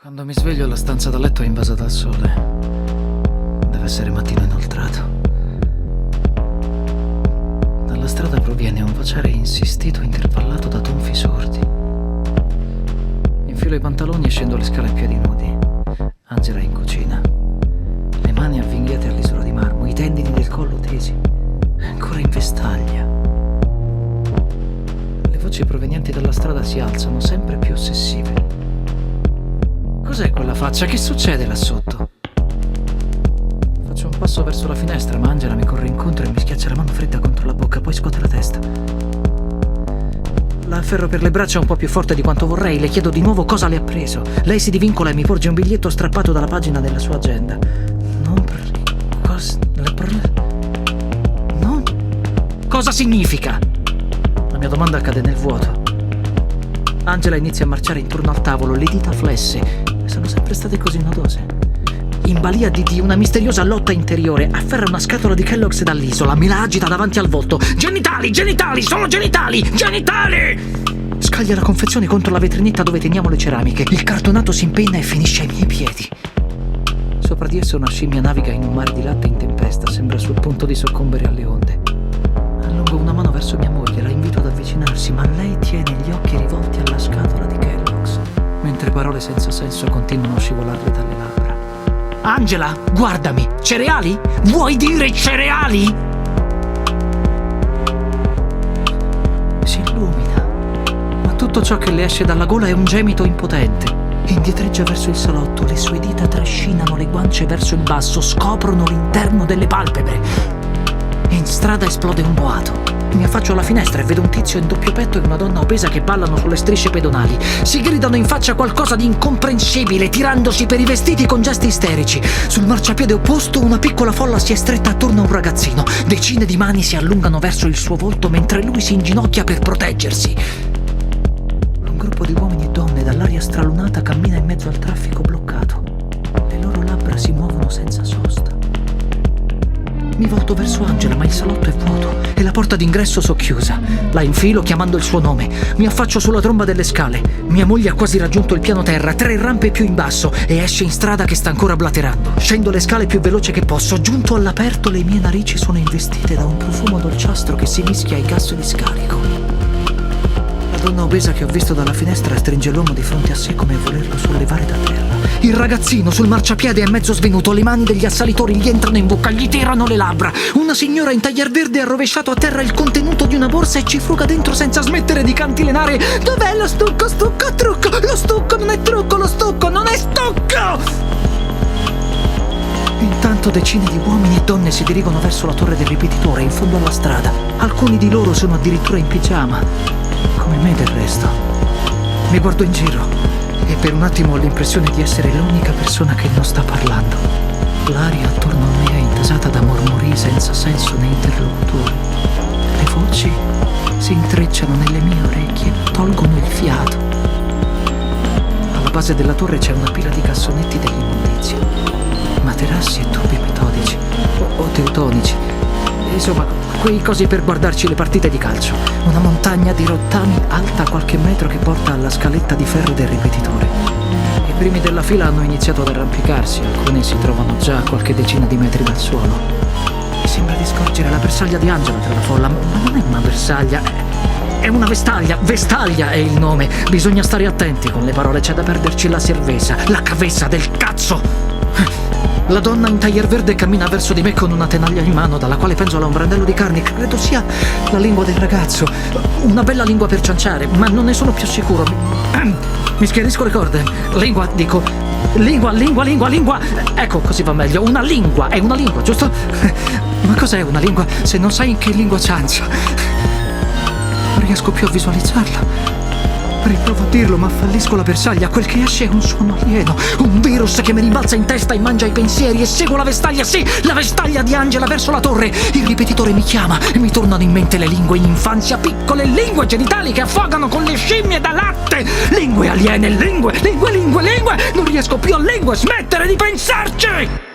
Quando mi sveglio la stanza da letto è invasa dal sole. Deve essere mattino inoltrato. Dalla strada proviene un vociare insistito intervallato da tonfi sordi. Infilo i pantaloni e scendo le scale a piedi nudi. Angela è in cucina. Le mani avvinghiate all'isola di marmo, i tendini del collo tesi. È ancora in vestaglia. Le voci provenienti dalla strada si alzano, sempre più ossessive. Cos'è quella faccia? Che succede là sotto? Faccio un passo verso la finestra, ma Angela mi corre incontro e mi schiaccia la mano fredda contro la bocca, poi scuote la testa. La afferro per le braccia un po' più forte di quanto vorrei, le chiedo di nuovo cosa le ha preso. Lei si divincola e mi porge un biglietto strappato dalla pagina della sua agenda. No? Cosa significa? La mia domanda cade nel vuoto. Angela inizia a marciare intorno al tavolo, le dita flesse. Sono sempre state così nodose. In balia di una misteriosa lotta interiore, afferra una scatola di Kellogg's dall'isola, me la agita davanti al volto. Genitali, genitali, solo genitali, genitali! Scaglia la confezione contro la vetrinetta dove teniamo le ceramiche. Il cartonato si impenna e finisce ai miei piedi. Sopra di esso una scimmia naviga in un mare di latte in tempesta, sembra sul punto di soccombere alle onde. Allungo una mano verso mia moglie, la invito ad avvicinarsi, ma lei tiene gli occhi rivolti alla scatola di Kellogg's, mentre parole senza senso continuano a scivolarle dalle labbra. Angela, guardami! Cereali? Vuoi dire cereali? Si illumina, ma tutto ciò che le esce dalla gola è un gemito impotente. Indietreggia verso il salotto, le sue dita trascinano le guance verso il basso, scoprono l'interno delle palpebre. In strada esplode un boato. Mi affaccio alla finestra e vedo un tizio in doppio petto e una donna obesa che ballano sulle strisce pedonali. Si gridano in faccia qualcosa di incomprensibile, tirandosi per i vestiti con gesti isterici. Sul marciapiede opposto una piccola folla si è stretta attorno a un ragazzino. Decine di mani si allungano verso il suo volto mentre lui si inginocchia per proteggersi. Un gruppo di uomini e donne dall'aria stralunata cammina in mezzo al traffico bloccato. Le loro labbra si muovono senza sosta. Mi volto verso Angela, ma il salotto è vuoto e la porta d'ingresso socchiusa. La infilo chiamando il suo nome. Mi affaccio sulla tromba delle scale. Mia moglie ha quasi raggiunto il piano terra, 3 rampe più in basso, e esce in strada che sta ancora blaterando. Scendo le scale più veloce che posso. Giunto all'aperto, le mie narici sono investite da un profumo dolciastro che si mischia ai gas di scarico. La donna obesa che ho visto dalla finestra stringe l'uomo di fronte a sé come a volerlo sollevare da terra. Il ragazzino sul marciapiede è mezzo svenuto, le mani degli assalitori gli entrano in bocca, gli tirano le labbra. Una signora in taglier verde ha rovesciato a terra il contenuto di una borsa e ci fruga dentro senza smettere di cantilenare. Dov'è lo stucco, stucco, trucco? Lo stucco non è trucco, lo stucco non è stucco! Intanto decine di uomini e donne si dirigono verso la torre del ripetitore in fondo alla strada. Alcuni di loro sono addirittura in pigiama, come me del resto. Mi guardo in giro e per un attimo ho l'impressione di essere l'unica persona che non sta parlando. L'aria attorno a me è intasata da mormori senza senso né interlocutori. Le voci si intrecciano nelle mie orecchie, tolgono il fiato. Alla base della torre c'è una pila di cassonetti dell'immondizia, materassi e tubi metodici o teutonici. Insomma, quei cosi per guardarci le partite di calcio. Una montagna di rottami alta qualche metro che porta alla scaletta di ferro del ripetitore. I primi della fila hanno iniziato ad arrampicarsi, alcuni si trovano già a qualche decina di metri dal suolo. Mi sembra di scorgere la bersaglia di Angela tra la folla, ma non è una bersaglia, è una vestaglia. Vestaglia è il nome. Bisogna stare attenti con le parole, c'è da perderci la cerveza, la cabeza del cazzo. La donna in taglier verde cammina verso di me con una tenaglia in mano dalla quale penzola un brandello di carne. Credo sia la lingua del ragazzo. Una bella lingua per cianciare, ma non ne sono più sicuro. Mi schiarisco le corde. Lingua, dico. Lingua. Ecco, così va meglio. Una lingua, è una lingua, giusto? Ma cos'è una lingua se non sai in che lingua ciancia? Non riesco più a visualizzarla. Riprovo a dirlo, ma fallisco la bersaglia. Quel che esce è un suono alieno, un virus che mi rimbalza in testa e mangia i pensieri. E seguo la vestaglia, sì, la vestaglia di Angela verso la torre. Il ripetitore mi chiama e mi tornano in mente le lingue in infanzia, piccole lingue genitali che affogano con le scimmie da latte. Lingue aliene, lingue. Non riesco più a smettere di pensarci!